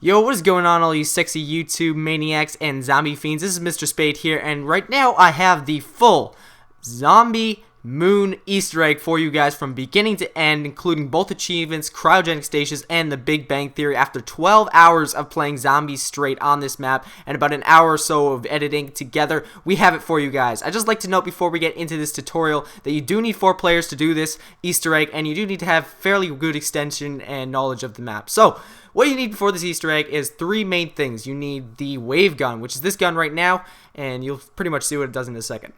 Yo, what is going on, all you sexy YouTube maniacs and zombie fiends? This is Mr. Spade here, and right now I have the full zombie moon Easter egg for you guys from beginning to end, including both achievements, cryogenic stations, and the Big Bang Theory. After 12 hours of playing zombies straight on this map and about an hour or so of editing together, we have it for you guys. I just like to note before we get into this tutorial that you do need 4 players to do this Easter egg, and you do need to have fairly good extension and knowledge of the map. So what you need for this Easter egg is 3 main things. You need the wave gun, which is this gun right now, and you'll pretty much see what it does in a second.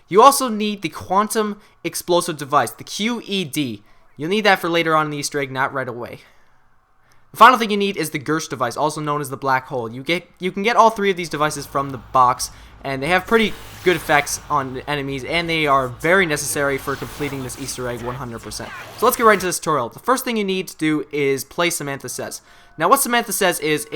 You also need the quantum explosive device, the QED. You'll need that for later on in the Easter egg, not right away. The final thing you need is the Gersh device, also known as the black hole. You can get all 3 of these devices from the box, and they have pretty good effects on enemies, and they are very necessary for completing this Easter egg 100%. So let's get right into this tutorial. The first thing you need to do is play Samantha Says. Now what Samantha Says is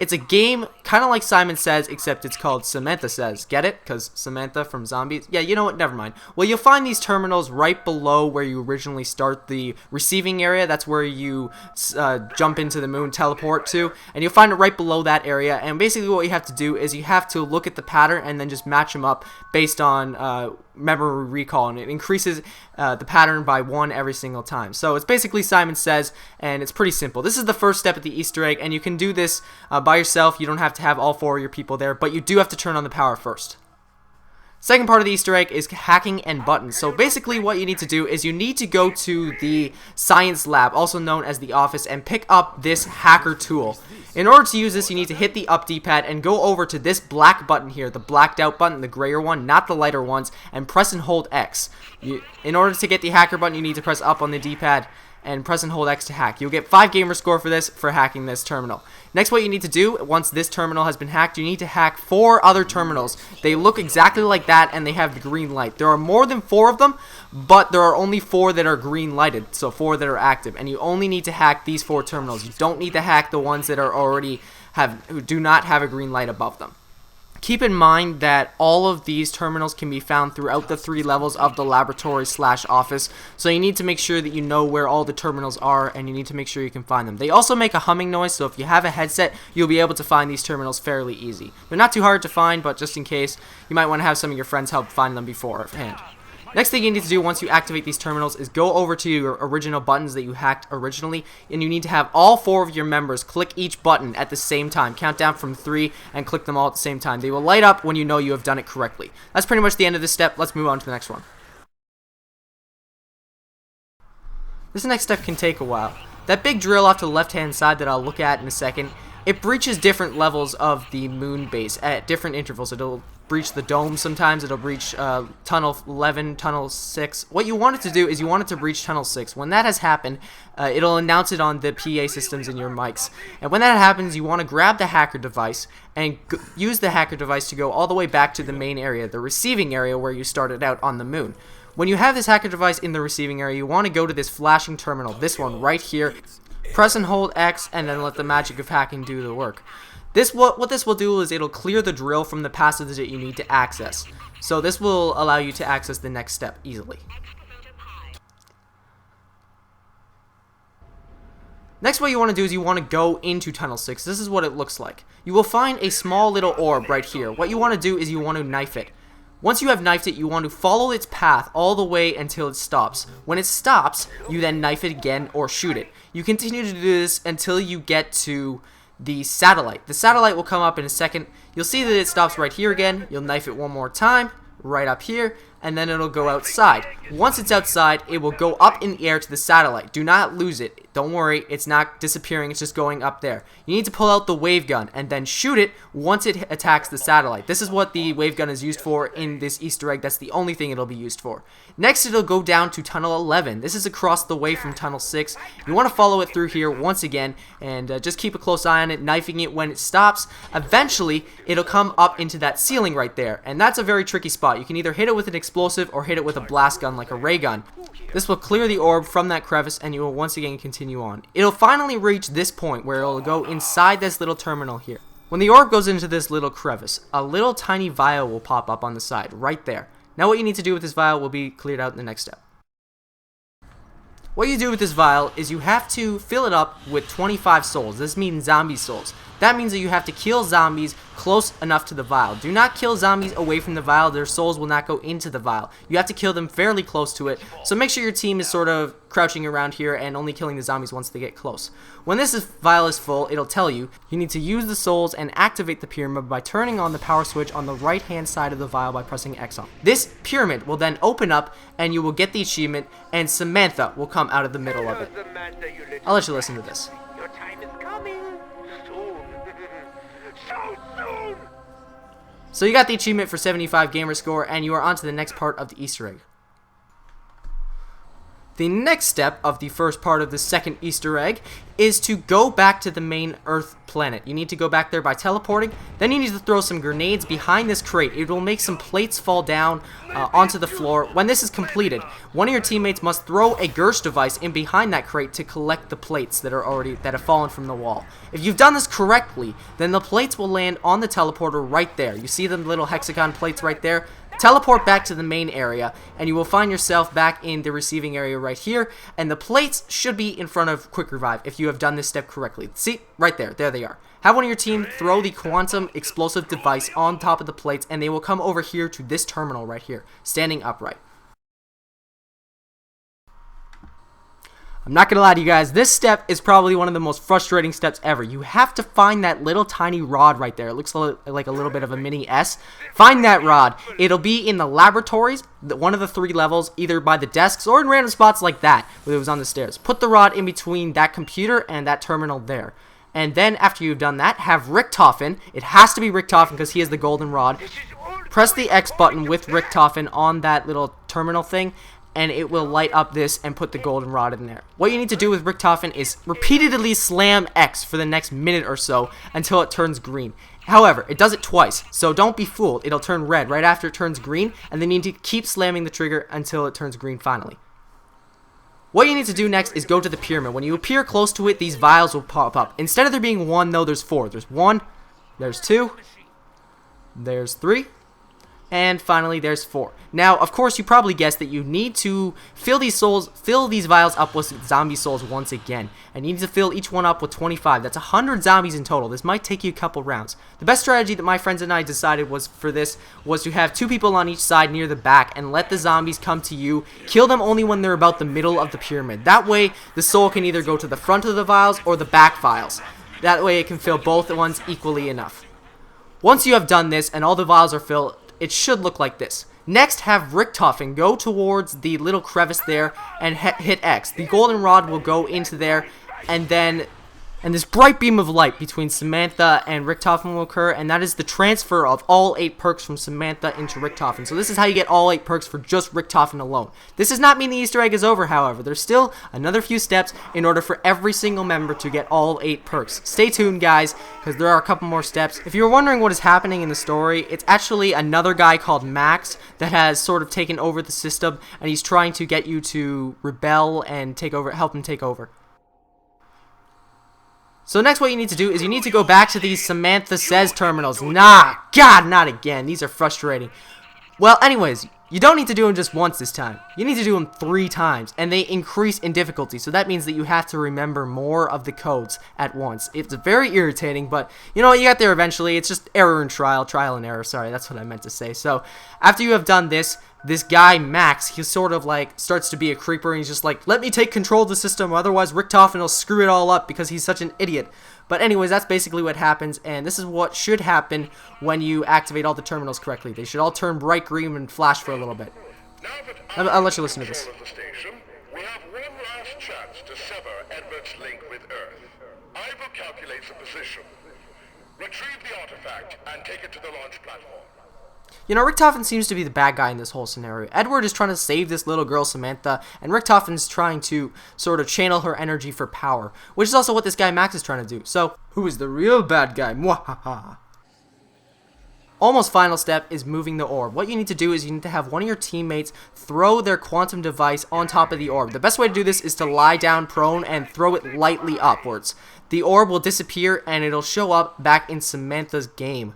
it's a game kind of like Simon Says, except it's called Samantha Says. Get it? Because Samantha from Zombies? Yeah, you know what? Never mind. Well, you'll find these terminals right below where you originally start the receiving area. That's where you jump into the moon, teleport to, and you'll find it right below that area. And basically what you have to do is you have to look at the pattern and then just match them up based on memory recall, and it increases the pattern by 1 every single time. So it's basically Simon Says, and it's pretty simple. This is the first step of the Easter egg, and you can do this by yourself. You don't have to have all 4 of your people there, but you do have to turn on the power first. Second part of the Easter egg is hacking and buttons. So basically what you need to do is you need to go to the science lab, also known as the office, and pick up this hacker tool. In order to use this, you need to hit the up D-pad and go over to this black button here, the blacked out button, the grayer one, not the lighter ones, and press and hold X. In order to get the hacker button, you need to press up on the D-pad and press and hold X to hack. You'll get 5 gamer score for this, for hacking this terminal. Next, what you need to do, once this terminal has been hacked, you need to hack 4 other terminals. They look exactly like that, and they have the green light. There are more than 4 of them, but there are only 4 that are green lighted, so 4 that are active, and you only need to hack these 4 terminals. You don't need to hack the ones that are already who do not have a green light above them. Keep in mind that all of these terminals can be found throughout the 3 levels of the laboratory/office, so you need to make sure that you know where all the terminals are, and you need to make sure you can find them. They also make a humming noise, so if you have a headset, you'll be able to find these terminals fairly easy. They're not too hard to find, but just in case, you might want to have some of your friends help find them beforehand. Next thing you need to do once you activate these terminals is go over to your original buttons that you hacked originally, and you need to have all 4 of your members click each button at the same time. Count down from 3 and click them all at the same time. They will light up when you know you have done it correctly. That's pretty much the end of this step. Let's move on to the next one. This next step can take a while. That big drill off to the left hand side that I'll look at in a second, it breaches different levels of the moon base at different intervals. It'll breach the dome sometimes, it'll breach tunnel 11, tunnel 6. What you want it to do is you want it to breach tunnel 6. When that has happened, it'll announce it on the PA systems in your mics. And when that happens, you want to grab the hacker device and use the hacker device to go all the way back to the main area, the receiving area where you started out on the moon. When you have this hacker device in the receiving area, you want to go to this flashing terminal, this one right here. Press and hold X, and then let the magic of hacking do the work. What this will do is it'll clear the drill from the passage that you need to access. So this will allow you to access the next step easily. Next, what you want to do is you want to go into tunnel 6. This is what it looks like. You will find a small little orb right here. What you want to do is you want to knife it. Once you have knifed it, you want to follow its path all the way until it stops. When it stops, you then knife it again or shoot it. You continue to do this until you get to the satellite. The satellite will come up in a second. You'll see that it stops right here again. You'll knife it one more time, right up here, and then it'll go outside. Once it's outside, it will go up in the air to the satellite. Do not lose it. Don't worry, it's not disappearing, it's just going up there. You need to pull out the wave gun and then shoot it once it attacks the satellite. This is what the wave gun is used for in this Easter egg. That's the only thing it'll be used for. Next, it'll go down to tunnel 11. This is across the way from tunnel 6. You want to follow it through here once again, and just keep a close eye on it, knifing it when it stops. Eventually, it'll come up into that ceiling right there, and that's a very tricky spot. You can either hit it with an explosive or hit it with a blast gun like a ray gun. This will clear the orb from that crevice, and you will once again continue on. It'll finally reach this point where it'll go inside this little terminal here. When the orb goes into this little crevice, a little tiny vial will pop up on the side, right there. Now what you need to do with this vial will be cleared out in the next step. What you do with this vial is you have to fill it up with 25 souls. This means zombie souls. That means that you have to kill zombies close enough to the vial. Do not kill zombies away from the vial. Their souls will not go into the vial. You have to kill them fairly close to it. So make sure your team is sort of crouching around here and only killing the zombies once they get close. When this vial is full, it'll tell you need to use the souls and activate the pyramid by turning on the power switch on the right hand side of the vial by pressing X on. This pyramid will then open up and you will get the achievement, and Samantha will come out of the middle of it. I'll let you listen to this. Your time is coming soon. So soon. So you got the achievement for 75 gamer score, and you are on to the next part of the Easter egg. The next step of the first part of the second Easter egg is to go back to the main Earth planet. You need to go back there by teleporting. Then you need to throw some grenades behind this crate. It will make some plates fall down onto the floor. When this is completed, one of your teammates must throw a Gersh device in behind that crate to collect the plates that have fallen from the wall. If you've done this correctly, then the plates will land on the teleporter right there. You see the little hexagon plates right there? Teleport back to the main area, and you will find yourself back in the receiving area right here, and the plates should be in front of Quick Revive if you have done this step correctly. See? Right there. There they are. Have one of your team throw the quantum explosive device on top of the plates, and they will come over here to this terminal right here, standing upright. I'm not gonna lie to you guys, this step is probably one of the most frustrating steps ever. You have to find that little tiny rod right there. It looks like a little bit of a mini S. Find that rod. It'll be in the laboratories, one of the 3 levels, either by the desks or in random spots like that, where it was on the stairs. Put the rod in between that computer and that terminal there. And then after you've done that, have Richtofen. It has to be Richtofen because he has the golden rod. Press the X button with Richtofen on that little terminal thing, and it will light up this and put the golden rod in there. What you need to do with Richtofen is repeatedly slam X for the next minute or so until it turns green. However, it does it twice, so don't be fooled. It'll turn red right after it turns green, and then you need to keep slamming the trigger until it turns green finally. What you need to do next is go to the pyramid. When you appear close to it, these vials will pop up. Instead of there being 1, though, there's 4. There's 1, there's 2, there's 3, and finally there's 4. Now, of course, you probably guessed that you need to fill these vials up with zombie souls once again, and you need to fill each one up with 25. That's 100 zombies in total. This might take you a couple rounds. The best strategy that my friends and I decided was to have 2 people on each side near the back and let the zombies come to you. Kill them only when they're about the middle of the pyramid. That way, the soul can either go to the front of the vials or the back vials. That way, it can fill both at once equally enough. Once you have done this and all the vials are filled, it should look like this. Next, have Richtofen go towards the little crevice there and hit X. The golden rod will go into there, and this bright beam of light between Samantha and Richtofen will occur, and that is the transfer of all 8 perks from Samantha into Richtofen. So this is how you get all 8 perks for just Richtofen alone. This does not mean the Easter egg is over, however. There's still another few steps in order for every single member to get all 8 perks. Stay tuned, guys, because there are a couple more steps. If you're wondering what is happening in the story, it's actually another guy called Max that has sort of taken over the system, and he's trying to get you to rebel and help him take over. So next what you need to do is you need to go back to these Samantha Says terminals. Nah, God, not again. These are frustrating. Well, anyways, you don't need to do them just once this time. You need to do them 3 times, and they increase in difficulty. So that means that you have to remember more of the codes at once. It's very irritating, but you know what? You got there eventually. It's just error and trial and error. Sorry, that's what I meant to say. So after you have done this guy, Max, he sort of like starts to be a creeper, and he's just like, let me take control of the system, otherwise Richtofen will screw it all up because he's such an idiot. But anyways, that's basically what happens, and this is what should happen when you activate all the terminals correctly. They should all turn bright green and flash for a little bit. I'll let you listen to this. We have one last chance to sever Edward's link with Earth. I will calculate the position. Retrieve the artifact and take it to the launch platform. You know, Richtofen seems to be the bad guy in this whole scenario. Edward is trying to save this little girl, Samantha, and Richtofen is trying to sort of channel her energy for power, which is also what this guy Max is trying to do. So, who is the real bad guy? Mwahaha. Almost final step is moving the orb. What you need to do is you need to have one of your teammates throw their quantum device on top of the orb. The best way to do this is to lie down prone and throw it lightly upwards. The orb will disappear and it'll show up back in Samantha's game.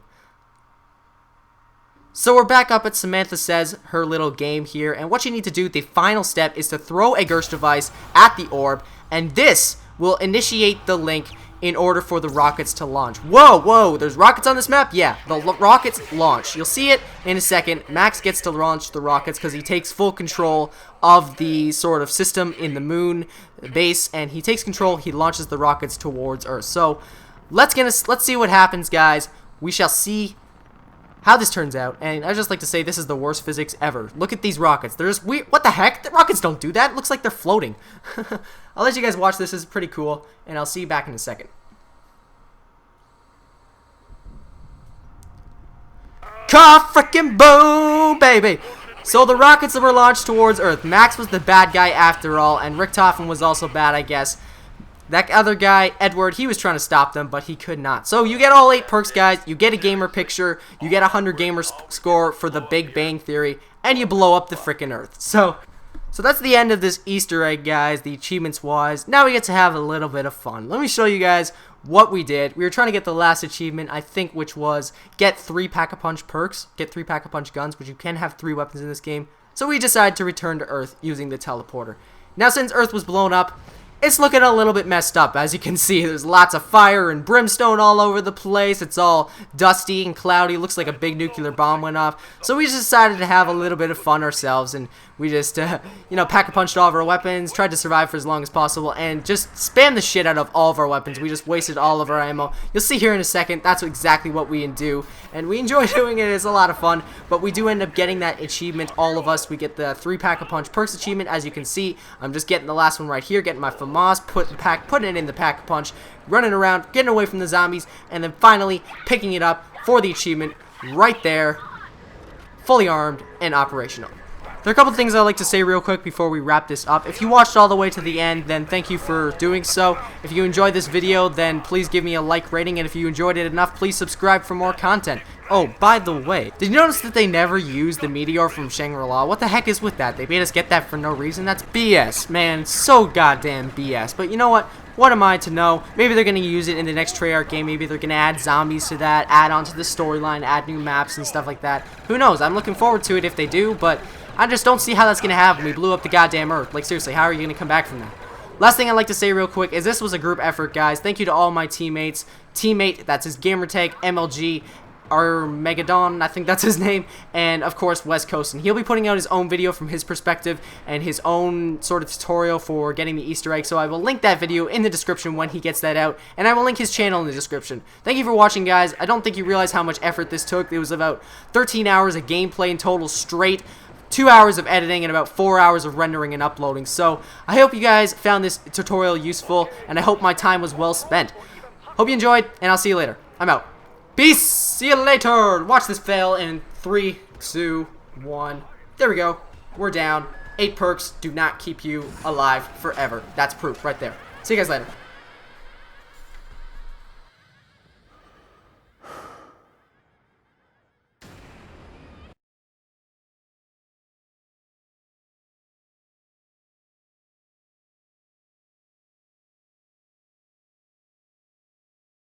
So we're back up at Samantha Says her little game here, and what you need to do, the final step, is to throw a Gersh device at the orb, and this will initiate the link in order for the rockets to launch. Whoa, whoa, there's rockets on this map? Yeah, the rockets launch. You'll see it in a second. Max gets to launch the rockets because he takes full control of the sort of system in the moon base, and he takes control, he launches the rockets towards Earth. So let's see what happens, guys. We shall see how this turns out, and I just like to say this is the worst physics ever. Look at these rockets. They're just weird. What the heck? The rockets don't do that. It looks like they're floating. I'll let you guys watch this. This is pretty cool, and I'll see you back in a second. Frickin' boom, baby! So the rockets were launched towards Earth. Max was the bad guy after all, and Richtofen was also bad, I guess. That other guy, Edward, he was trying to stop them, but he could not. So you get all 8 perks, guys. You get a gamer picture. You get a 100 gamer score for the Big Bang Theory, and you blow up the frickin' Earth. So that's the end of this Easter egg, guys, the achievements-wise. Now we get to have a little bit of fun. Let me show you guys what we did. We were trying to get the last achievement, I think, which was get 3 Pack-a-Punch perks, get 3 Pack-a-Punch guns, which you can have 3 weapons in this game. So we decided to return to Earth using the teleporter. Now, since Earth was blown up, it's looking a little bit messed up. As you can see, there's lots of fire and brimstone all over the place. It's all dusty and cloudy. Looks like a big nuclear bomb went off. So we just decided to have a little bit of fun ourselves, and we just, pack-a-punched all of our weapons, tried to survive for as long as possible, and just spam the shit out of all of our weapons. We just wasted all of our ammo. You'll see here in a second, that's exactly what we do, and we enjoy doing it. It's a lot of fun, but we do end up getting that achievement, all of us. We get the 3 Pack-a-Punch perks achievement. As you can see, I'm just getting the last one right here, getting my FAMAS, putting it in the Pack-a-Punch, running around, getting away from the zombies, and then finally picking it up for the achievement right there, fully armed and operational. There are a couple things I'd like to say real quick before we wrap this up. If you watched all the way to the end, then thank you for doing so. If you enjoyed this video, then please give me a like rating, and if you enjoyed it enough, please subscribe for more content. Oh, by the way, did you notice that they never used the meteor from Shangri-La? What the heck is with that? They made us get that for no reason? That's BS, man. So goddamn BS. But you know what? What am I to know? Maybe they're going to use it in the next Treyarch game. Maybe they're going to add zombies to that, add on to the storyline, add new maps and stuff like that. Who knows? I'm looking forward to it if they do, but I just don't see how that's going to happen. We blew up the goddamn Earth. Like, seriously, how are you going to come back from that? Last thing I'd like to say real quick is this was a group effort, guys. Thank you to all my teammates. Teammate, that's his gamertag, MLG, Megadon, I think that's his name, and of course West Coast, and he'll be putting out his own video from his perspective and his own sort of tutorial for getting the Easter egg, so I will link that video in the description when he gets that out, and I will link his channel in the description. Thank you for watching, guys. I don't think you realize how much effort this took. It was about 13 hours of gameplay in total straight, 2 hours of editing, and about 4 hours of rendering and uploading. So I hope you guys found this tutorial useful, and I hope my time was well spent. Hope you enjoyed, and I'll see you later. I'm out. Peace! See you later! Watch this fail in 3, 2, 1. There we go. We're down. 8 perks do not keep you alive forever. That's proof right there. See you guys later.